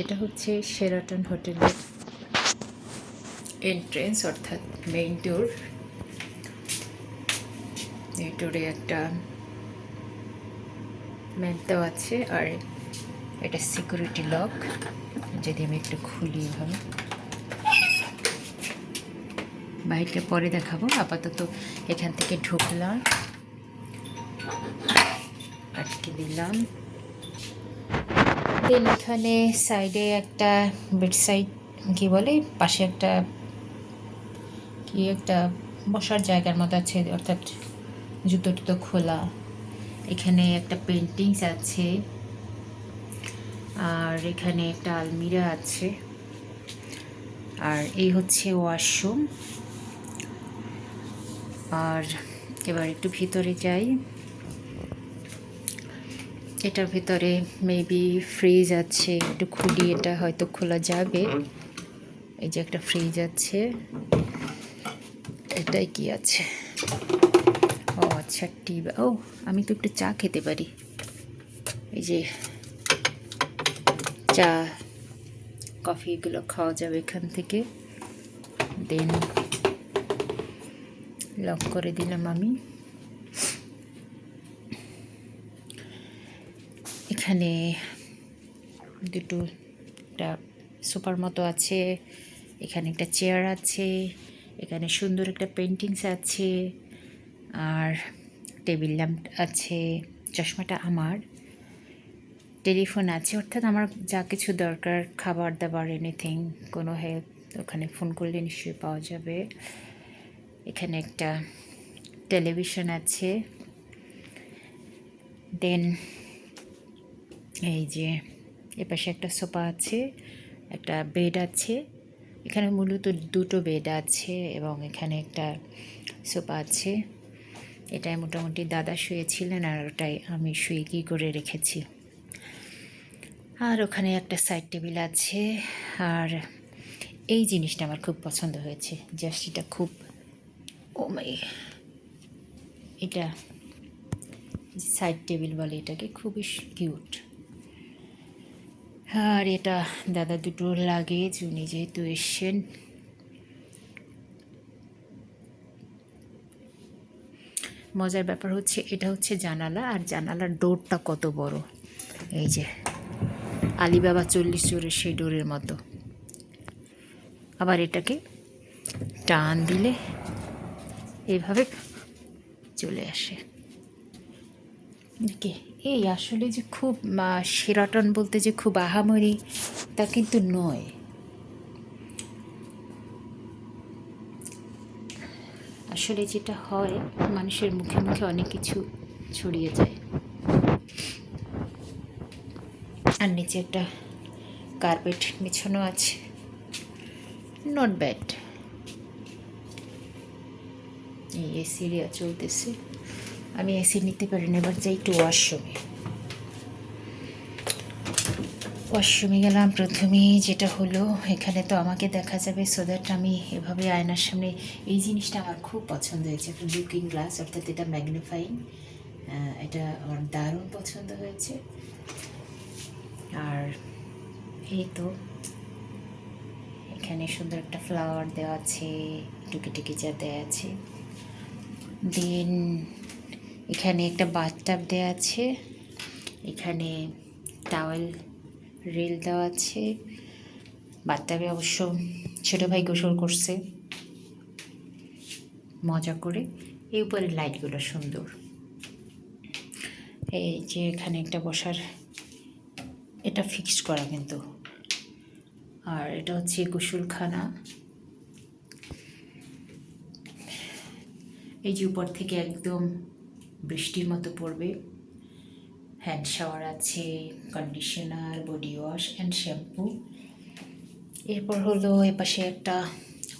এটা হচ্ছে শেরাটন হোটেলের এন্ট্রেন্স অর্থাৎ মেইন ডোর। এই ডোরে একটা ম্যাপ দেওয়া আছে, আর এটা সিকিউরিটি লক। যদি আমি একটু খুলি এভাবে, বাইকটা পরে দেখাবো, আপাতত এখান থেকে ঢুকলাম, আটকে দিলাম। দেন এখানে সাইডে একটা বেড সাইড কি বলে, পাশে একটা কি একটা বসার জায়গার মতো আছে, অর্থাৎ জুতো টুতো খোলা। এখানে একটা পেন্টিংস আছে, আর এখানে একটা আলমিরা আছে, আর এই হচ্ছে ওয়াশরুম। আর এবার একটু ভিতরে যাই। এটার ভিতরে মেবি ফ্রিজ আছে, একটু খুলি, এটা হয়তো খোলা যাবে। এই যে একটা ফ্রিজ আছে, এটাই কি আছে, ও আচ্ছা টিভি। ও আমি তো একটু চা খেতে পারি, এই যে চা কফি এগুলো খাওয়া যাবে এখান থেকে। দেন লক করে দিলাম আমি। এখানে দুটো একটা সোফার মতো আছে, এখানে একটা চেয়ার আছে, এখানে সুন্দর একটা পেন্টিংস আছে, আর টেবিল ল্যাম্প আছে। চশমাটা আমার, টেলিফোন আছে, অর্থাৎ আমার যা কিছু দরকার, খাবার দাবার, এনিথিং, কোনো হেল্প, ওখানে ফোন করলে নিশ্চয়ই পাওয়া যাবে। এখানে একটা টেলিভিশন আছে। দেন এই যে এপাশে একটা সোফা আছে, একটা বেড আছে। এখানে মূলত দুটো বেড আছে এবং এখানে একটা সোফা আছে। এটাই মোটামুটি দাদা শুয়েছিলেন, আর ওটাই আমি শুয়ে কি করে রেখেছি। আর ওখানে একটা সাইড টেবিল আছে। আর এই জিনিসটা আমার খুব পছন্দ হয়েছে, জাস্ট এটা খুব, ও মাই, এটা সাইড টেবিল বলে এটাকে, খুবই কিউট। আর এটা দাদা দুটোর লাগেজ, উনি যেহেতু এসছেন। মজার ব্যাপার হচ্ছে এটা হচ্ছে জানালা, আর জানালার ডোরটা কত বড়, এই যে আলিবাবা 40 চোরের সেই ডোরের মতো। আবার এটাকে টান দিলে এইভাবে চলে আসে। কি এই আসলে যে খুব শেরাটন বলতে যে খুব আহামরি তা কিন্তু নয়। আসলে যেটা হয়, মানুষের মুখে মুখে অনেক কিছু ছড়িয়ে যায়। আর নিচে একটা কার্পেট বিছানো আছে, নট ব্যাড। এই এসি চলতেছে, আমি এসি নিতে পারি না। এবার যাই একটু ওয়াশরুমে গেলাম। প্রথমেই যেটা হলো, এখানে তো আমাকে দেখা যাবে, সো দ্যাট আমি এভাবে আয়নার সামনে, এই জিনিসটা আমার খুব পছন্দ হয়েছে। একটা লুকিং গ্লাস, অর্থাৎ এটা ম্যাগনিফাইং, এটা আমার দারুণ পছন্দ হয়েছে। আর এই তো এখানে সুন্দর একটা ফ্লাওয়ার দেওয়া আছে, টুকি টুকি যা দেওয়া আছে। দেন এখানে একটা বাথটাব দেওয়া আছে, এখানে টাওয়েল রিল দেওয়া আছে। বাথটাবে অবশ্য ছোটো ভাই গোসল করছে মজা করে। এই উপরের লাইটগুলো সুন্দর। এই যে এখানে একটা বসার, এটা ফিক্সড করা কিন্তু। আর এটা হচ্ছে গোসলখানা। এই যে উপর থেকে একদম বৃষ্টির মতো পড়বে। হ্যান্ড শাওয়ার আছে, conditioner, body wash and shampoo. এরপর হলো এপাশে একটা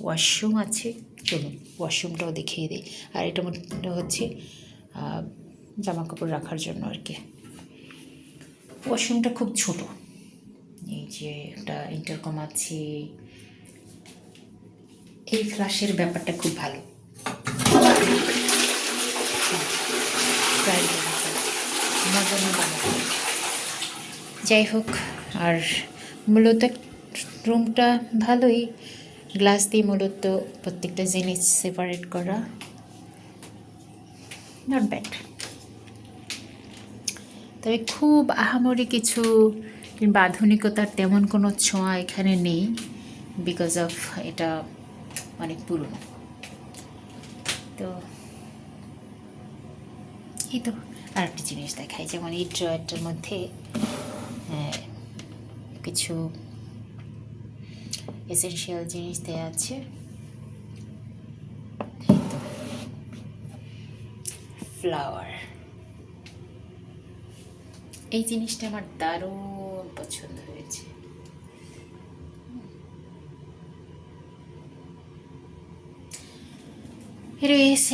ওয়াশরুম আছে, চলুন ওয়াশরুমটাও দেখিয়ে দিই। আর এটা হচ্ছে জামা কাপড় রাখার জন্য আর কি। ওয়াশরুমটা খুব ছোট। এই যে একটা ইন্টারকম আছে, এই ফ্লাশের ব্যাপারটা খুব ভালো। যাই হোক, আর মূলত রুমটা ভালোই, গ্লাস দিয়ে মূলত প্রত্যেকটা জিনিস সেপারেট করা, নট ব্যাড। তবে খুব আহামরি কিছু কিংবা আধুনিকতার তেমন কোনো ছোঁয়া এখানে নেই, বিকজ অফ এটা অনেক পুরনো। তো এই তো আর একটা জিনিস দেখাই, যেমন এই ড্রয়ারটার মধ্যে কিছু এসেনশিয়াল জিনিস দেওয়া আছে। ফ্লাওয়ার, এই জিনিসটা আমার দারুণ পছন্দ হয়েছে।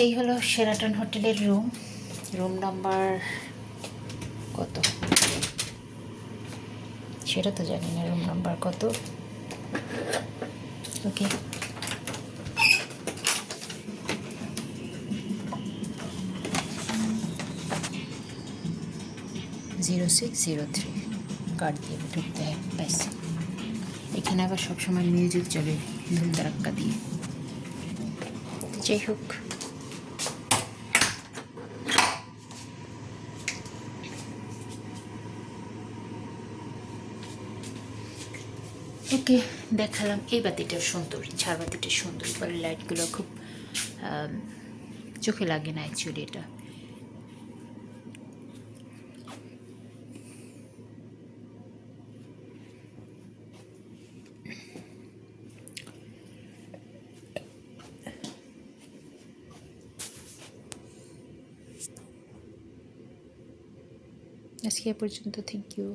এই হলো শেরাটন হোটেলের রুম নাম্বার কত সেটা তো জানি না, রুম নাম্বার কত। ওকে, (0603) কার্ড দিয়ে ঢুকতে হয়, ব্যাস। এখানে আবার সবসময় মিউজিক চলে ধুম ধারাক্কা দিয়ে। যাই হোক, ওকে, দেখালাম। এই বাতিটার সুন্দর, ঝাড়বাতিটা সুন্দর, পরে লাইটগুলো খুব চোখে লাগে না অ্যাকচুয়ালি। এটা আজকে এ পর্যন্ত, থ্যাংক ইউ।